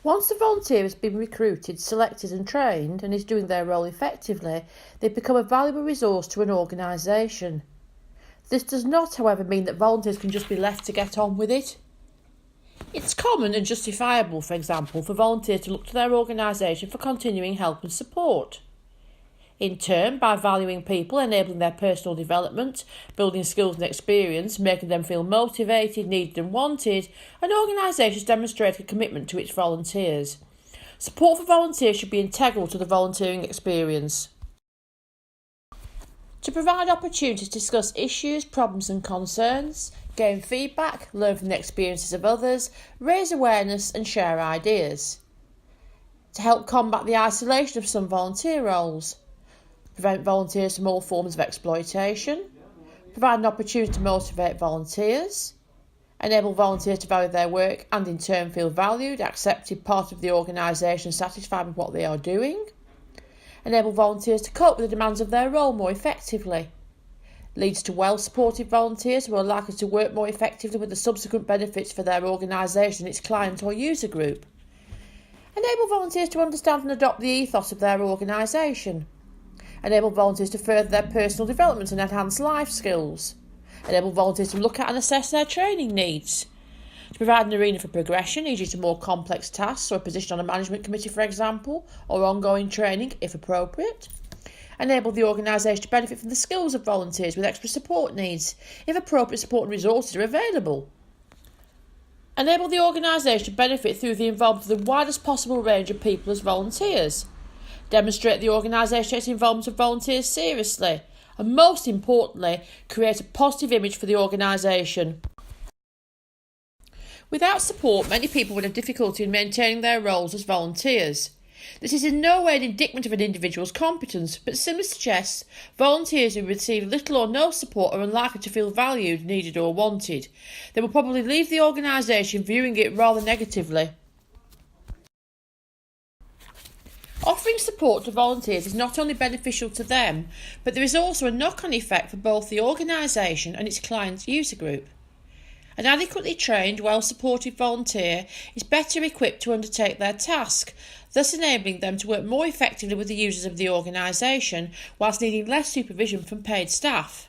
Once a volunteer has been recruited, selected and trained and is doing their role effectively, they become a valuable resource to an organisation. This does not, however, mean that volunteers can just be left to get on with it. It's common and justifiable, for example, for volunteers to look to their organisation for continuing help and support. In turn, by valuing people, enabling their personal development, building skills and experience, making them feel motivated, needed and wanted, an organisation has demonstrated a commitment to its volunteers. Support for volunteers should be integral to the volunteering experience. To provide opportunities to discuss issues, problems and concerns, gain feedback, learn from the experiences of others, raise awareness and share ideas. To help combat the isolation of some volunteer roles. Prevent volunteers from all forms of exploitation, provide an opportunity to motivate volunteers, enable volunteers to value their work and in turn feel valued, accepted, part of the organisation, satisfied with what they are doing, enable volunteers to cope with the demands of their role more effectively, leads to well-supported volunteers who are likely to work more effectively with the subsequent benefits for their organisation, its client or user group, enable volunteers to understand and adopt the ethos of their organisation, enable volunteers to further their personal development and enhance life skills, enable volunteers to look at and assess their training needs, to provide an arena for progression, e.g. to more complex tasks or a position on a management committee, for example, or ongoing training, if appropriate, enable the organisation to benefit from the skills of volunteers with extra support needs, if appropriate support and resources are available, enable the organisation to benefit through the involvement of the widest possible range of people as volunteers, demonstrate the organisation takes the involvement of volunteers seriously, and most importantly, create a positive image for the organisation. Without support, many people would have difficulty in maintaining their roles as volunteers. This is in no way an indictment of an individual's competence, but simply suggests volunteers who receive little or no support are unlikely to feel valued, needed or wanted. They will probably leave the organisation viewing it rather negatively. Offering support to volunteers is not only beneficial to them, but there is also a knock-on effect for both the organisation and its client user group. An adequately trained, well-supported volunteer is better equipped to undertake their task, thus enabling them to work more effectively with the users of the organisation, whilst needing less supervision from paid staff.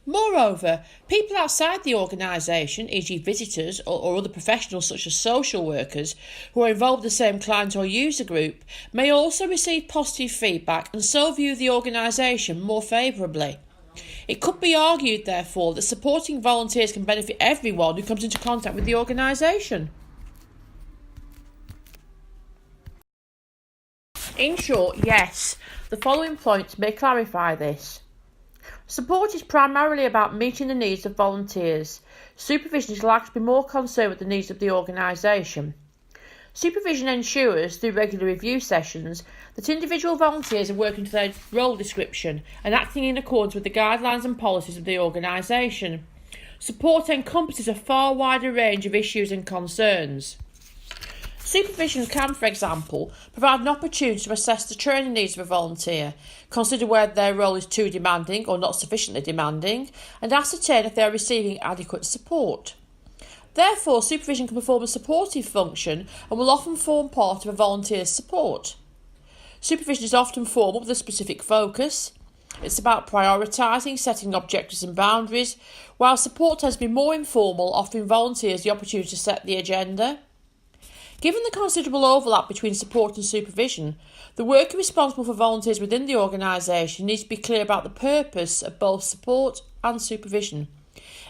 Moreover, people outside the organisation, e.g. visitors or other professionals such as social workers, who are involved with the same client or user group, may also receive positive feedback and so view the organisation more favourably. It could be argued, therefore, that supporting volunteers can benefit everyone who comes into contact with the organisation. In short, yes, the following points may clarify this. Support is primarily about meeting the needs of volunteers. Supervision is likely to be more concerned with the needs of the organisation. Supervision ensures, through regular review sessions, that individual volunteers are working to their role description and acting in accordance with the guidelines and policies of the organisation. Support encompasses a far wider range of issues and concerns. Supervision can, for example, provide an opportunity to assess the training needs of a volunteer, consider whether their role is too demanding or not sufficiently demanding, and ascertain if they are receiving adequate support. Therefore, supervision can perform a supportive function and will often form part of a volunteer's support. Supervision is often formal with a specific focus. It's about prioritising, setting objectives and boundaries, while support tends to be more informal, offering volunteers the opportunity to set the agenda. Given the considerable overlap between support and supervision, the worker responsible for volunteers within the organisation needs to be clear about the purpose of both support and supervision.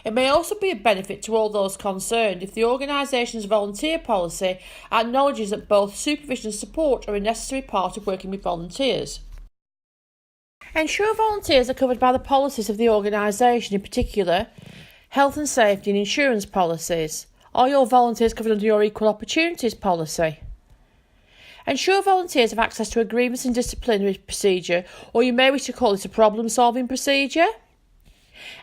It may also be a benefit to all those concerned if the organisation's volunteer policy acknowledges that both supervision and support are a necessary part of working with volunteers. Ensure volunteers are covered by the policies of the organisation, in particular health and safety and insurance policies. Are your volunteers covered under your equal opportunities policy? Ensure volunteers have access to a grievance and disciplinary procedure, or you may wish to call it a problem-solving procedure.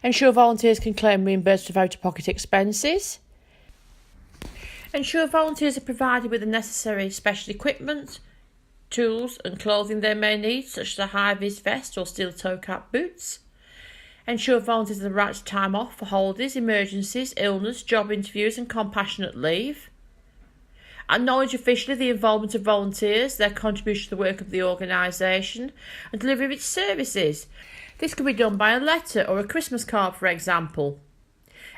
Ensure volunteers can claim reimbursement of out-of-pocket expenses. Ensure volunteers are provided with the necessary special equipment, tools and clothing they may need, such as a high-vis vest or steel-toe cap boots. Ensure volunteers have the right to time off for holidays, emergencies, illness, job interviews and compassionate leave. Acknowledge officially the involvement of volunteers, their contribution to the work of the organisation and delivery of its services. This can be done by a letter or a Christmas card, for example.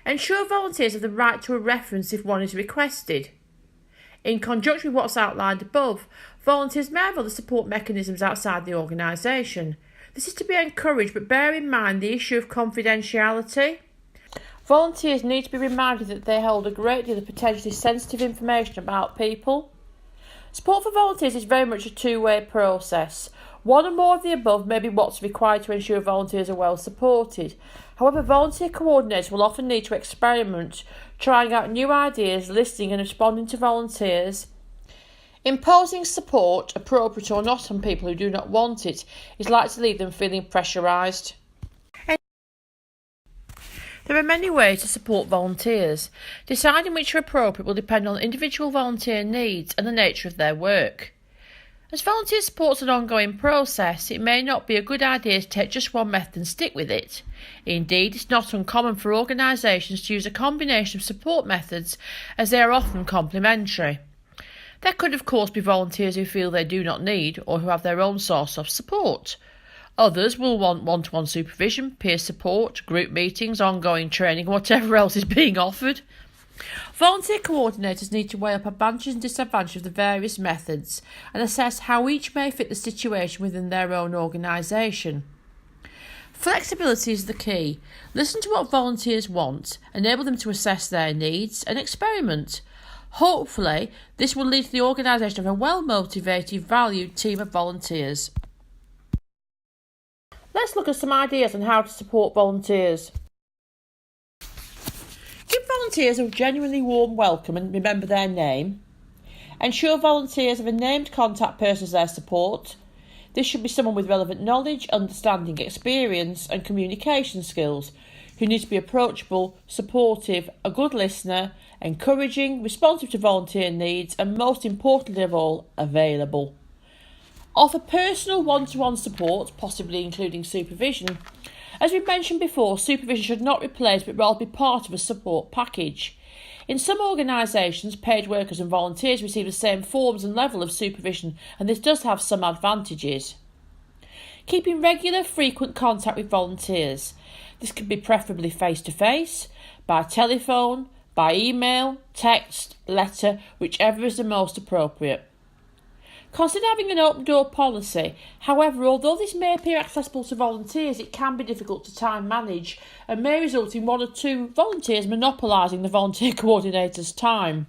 Ensure volunteers have the right to a reference if one is requested. In conjunction with what's outlined above, volunteers may have other support mechanisms outside the organisation. This is to be encouraged, but bear in mind the issue of confidentiality. Volunteers need to be reminded that they hold a great deal of potentially sensitive information about people. Support for volunteers is very much a two-way process. One or more of the above may be what's required to ensure volunteers are well supported. However, volunteer coordinators will often need to experiment, trying out new ideas, listening and responding to volunteers. Imposing support, appropriate or not, on people who do not want it is likely to leave them feeling pressurised. There are many ways to support volunteers. Deciding which are appropriate will depend on individual volunteer needs and the nature of their work. As volunteer support is an ongoing process, it may not be a good idea to take just one method and stick with it. Indeed, it's not uncommon for organisations to use a combination of support methods, as they are often complementary. There could, of course, be volunteers who feel they do not need or who have their own source of support. Others will want one-to-one supervision, peer support, group meetings, ongoing training, and whatever else is being offered. Volunteer coordinators need to weigh up advantages and disadvantages of the various methods and assess how each may fit the situation within their own organisation. Flexibility is the key. Listen to what volunteers want, enable them to assess their needs and experiment. Hopefully, this will lead to the organisation of a well-motivated, valued team of volunteers. Let's look at some ideas on how to support volunteers. Give volunteers a genuinely warm welcome and remember their name. Ensure volunteers have a named contact person as their support. This should be someone with relevant knowledge, understanding, experience and communication skills, who needs to be approachable, supportive, a good listener, encouraging, responsive to volunteer needs and, most importantly of all, available. Offer personal one-to-one support, possibly including supervision. As we mentioned before, supervision should not replace but rather be part of a support package. In some organisations, paid workers and volunteers receive the same forms and level of supervision, and this does have some advantages. Keeping regular, frequent contact with volunteers. This can be preferably face-to-face, by telephone, by email, text, letter, whichever is the most appropriate. Consider having an open door policy. However, although this may appear accessible to volunteers, it can be difficult to time manage and may result in one or two volunteers monopolising the volunteer coordinator's time.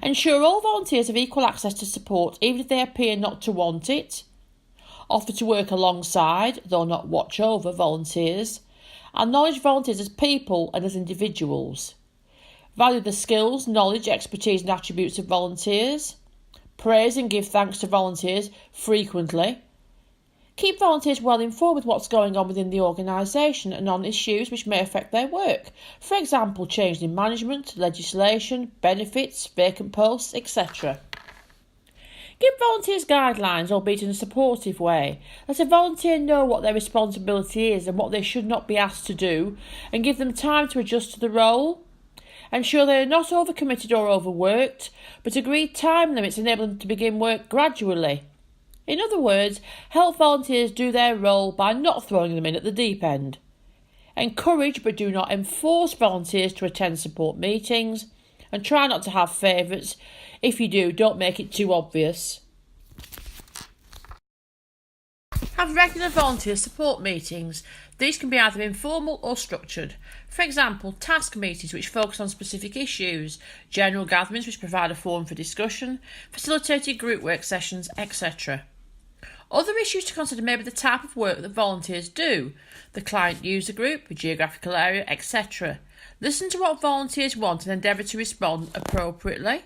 Ensure all volunteers have equal access to support, even if they appear not to want it. Offer to work alongside, though not watch over, volunteers. Acknowledge volunteers as people and as individuals. Value the skills, knowledge, expertise and attributes of volunteers. Praise and give thanks to volunteers frequently. Keep volunteers well informed with what's going on within the organisation and on issues which may affect their work. For example, change in management, legislation, benefits, vacant posts, etc. Give volunteers guidelines, albeit in a supportive way. Let a volunteer know what their responsibility is and what they should not be asked to do, and give them time to adjust to the role. Ensure they are not overcommitted or overworked, but agree time limits enable them to begin work gradually. In other words, help volunteers do their role by not throwing them in at the deep end. Encourage but do not enforce volunteers to attend support meetings, and try not to have favourites. If you do, don't make it too obvious. Have regular volunteer support meetings. These can be either informal or structured. For example, task meetings which focus on specific issues, general gatherings which provide a forum for discussion, facilitated group work sessions, etc. Other issues to consider may be the type of work that volunteers do, the client user group, the geographical area, etc. Listen to what volunteers want and endeavour to respond appropriately.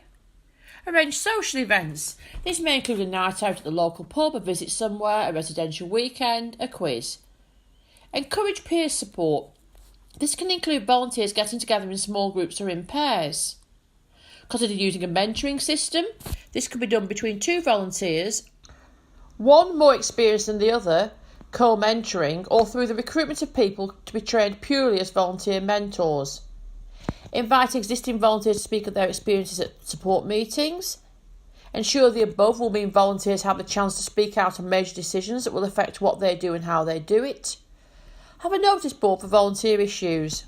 Arrange social events. This may include a night out at the local pub, a visit somewhere, a residential weekend, a quiz. Encourage peer support. This can include volunteers getting together in small groups or in pairs. Consider using a mentoring system. This could be done between two volunteers, one more experienced than the other, co-mentoring, or through the recruitment of people to be trained purely as volunteer mentors. Invite existing volunteers to speak of their experiences at support meetings. Ensure the above will mean volunteers have the chance to speak out on major decisions that will affect what they do and how they do it. Have a notice board for volunteer issues.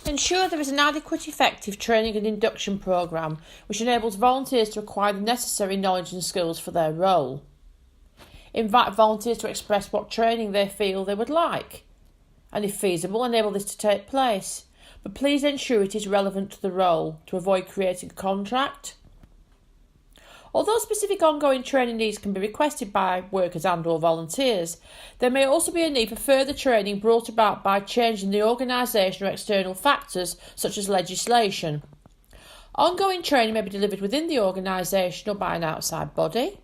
Ensure there is an adequate, effective training and induction programme which enables volunteers to acquire the necessary knowledge and skills for their role. Invite volunteers to express what training they feel they would like, and if feasible, enable this to take place. But please ensure it is relevant to the role to avoid creating a contract. Although specific ongoing training needs can be requested by workers and/or volunteers, there may also be a need for further training brought about by change in the organisation or external factors such as legislation. Ongoing training may be delivered within the organisation or by an outside body.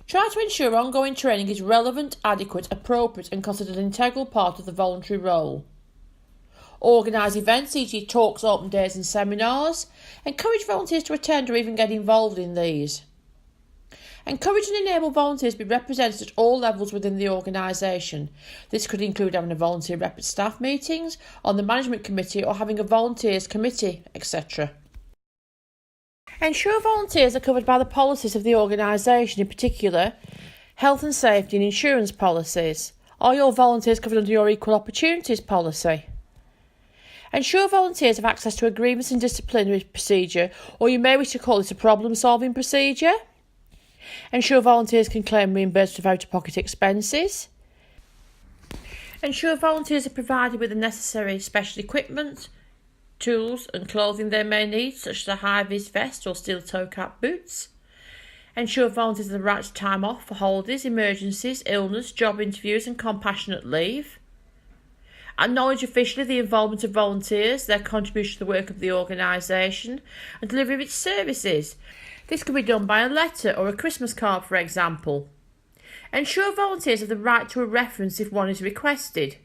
Try to ensure ongoing training is relevant, adequate, appropriate and considered an integral part of the voluntary role. Organise events, e.g. talks, open days and seminars. Encourage volunteers to attend or even get involved in these. Encourage and enable volunteers to be represented at all levels within the organisation. This could include having a volunteer rep at staff meetings, on the management committee or having a volunteers committee, etc. Ensure volunteers are covered by the policies of the organisation, in particular health and safety and insurance policies. Are your volunteers covered under your equal opportunities policy? Ensure volunteers have access to a grievance and disciplinary procedure, or you may wish to call it a problem-solving procedure. Ensure volunteers can claim reimbursement of out-of-pocket expenses. Ensure volunteers are provided with the necessary special equipment, tools and clothing they may need, such as a high-vis vest or steel toe-cap boots. Ensure volunteers have the right to time off for holidays, emergencies, illness, job interviews and compassionate leave. Acknowledge officially the involvement of volunteers, their contribution to the work of the organisation and delivery of its services. This can be done by a letter or a Christmas card, for example. Ensure volunteers have the right to a reference if one is requested.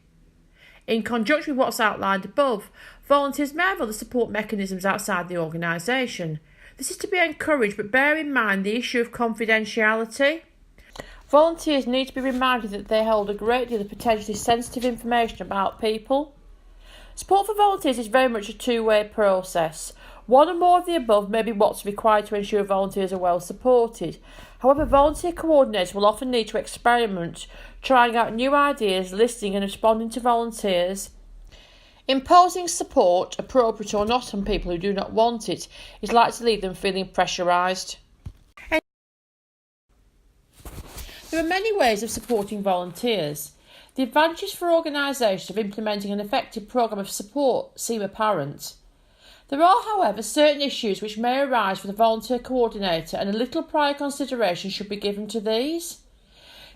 In conjunction with what's outlined above, volunteers may have other support mechanisms outside the organisation. This is to be encouraged, but bear in mind the issue of confidentiality. Volunteers need to be reminded that they hold a great deal of potentially sensitive information about people. Support for volunteers is very much a two-way process. One or more of the above may be what's required to ensure volunteers are well supported. However, volunteer coordinators will often need to experiment, trying out new ideas, listening and responding to volunteers. Imposing support, appropriate or not, on people who do not want it is likely to leave them feeling pressurised. There are many ways of supporting volunteers. The advantages for organisations of implementing an effective programme of support seem apparent. There are, however, certain issues which may arise for the volunteer coordinator, and a little prior consideration should be given to these.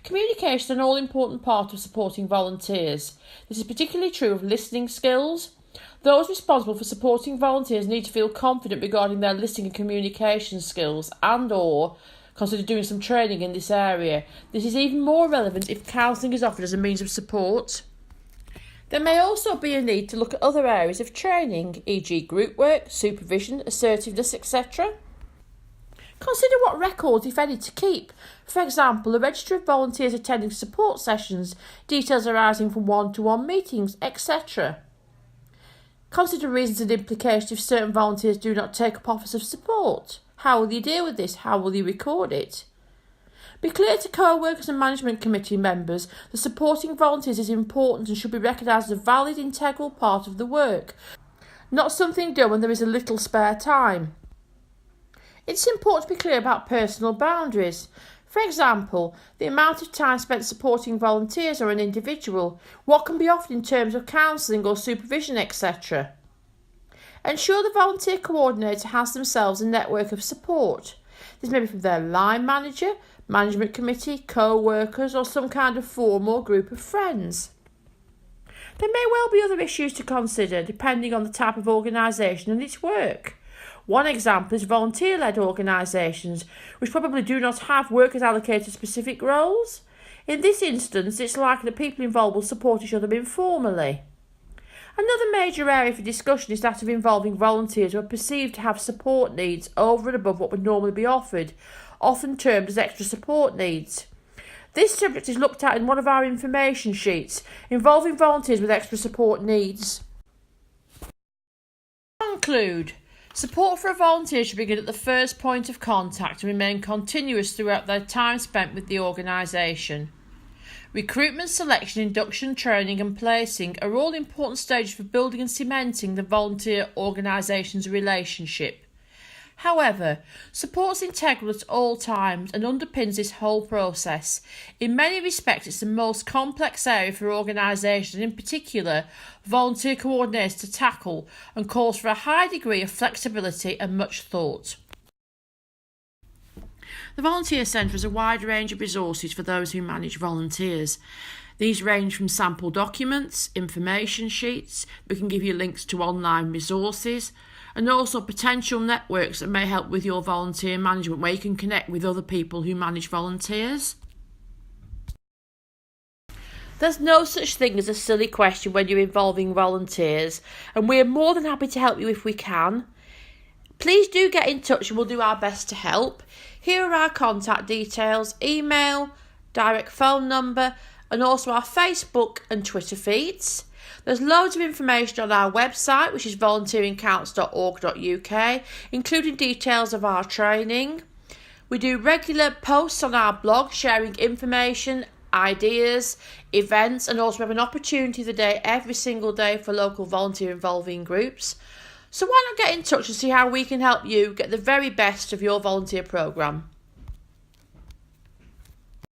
Communication is an all-important part of supporting volunteers. This is particularly true of listening skills. Those responsible for supporting volunteers need to feel confident regarding their listening and communication skills and/or consider doing some training in this area. This is even more relevant if counselling is offered as a means of support. There may also be a need to look at other areas of training, e.g. group work, supervision, assertiveness, etc. Consider what records, if any, to keep. For example, a register of volunteers attending support sessions, details arising from one-to-one meetings, etc. Consider reasons and implications if certain volunteers do not take up offers of support. How will you deal with this? How will you record it? Be clear to co-workers and management committee members that supporting volunteers is important and should be recognised as a valid, integral part of the work, not something done when there is a little spare time. It's important to be clear about personal boundaries. For example, the amount of time spent supporting volunteers or an individual, what can be offered in terms of counselling or supervision, etc. Ensure the volunteer coordinator has themselves a network of support. This may be from their line manager, management committee, co-workers or some kind of formal group of friends. There may well be other issues to consider depending on the type of organisation and its work. One example is volunteer-led organisations, which probably do not have workers allocated specific roles. In this instance, it's likely that people involved will support each other informally. Another major area for discussion is that of involving volunteers who are perceived to have support needs over and above what would normally be offered, often termed as extra support needs. This subject is looked at in one of our information sheets involving volunteers with extra support needs. conclude, support for a volunteer should begin at the first point of contact and remain continuous throughout their time spent with the organisation. Recruitment, selection, induction, training and placing are all important stages for building and cementing the volunteer organisation's relationship. However, support is integral at all times and underpins this whole process. In many respects, it's the most complex area for organisations, and in particular, volunteer coordinators to tackle, and calls for a high degree of flexibility and much thought. The Volunteer Centre has a wide range of resources for those who manage volunteers. These range from sample documents, information sheets, we can give you links to online resources, and also potential networks that may help with your volunteer management, where you can connect with other people who manage volunteers. There's no such thing as a silly question when you're involving volunteers, and we're more than happy to help you if we can. Please do get in touch and we'll do our best to help. Here are our contact details, email, direct phone number, and also our Facebook and Twitter feeds. There's loads of information on our website, which is volunteeringcounts.org.uk, including details of our training. We do regular posts on our blog sharing information, ideas, events, and also have an opportunity of the day every single day for local volunteer involving groups. So why not get in touch and see how we can help you get the very best of your volunteer programme?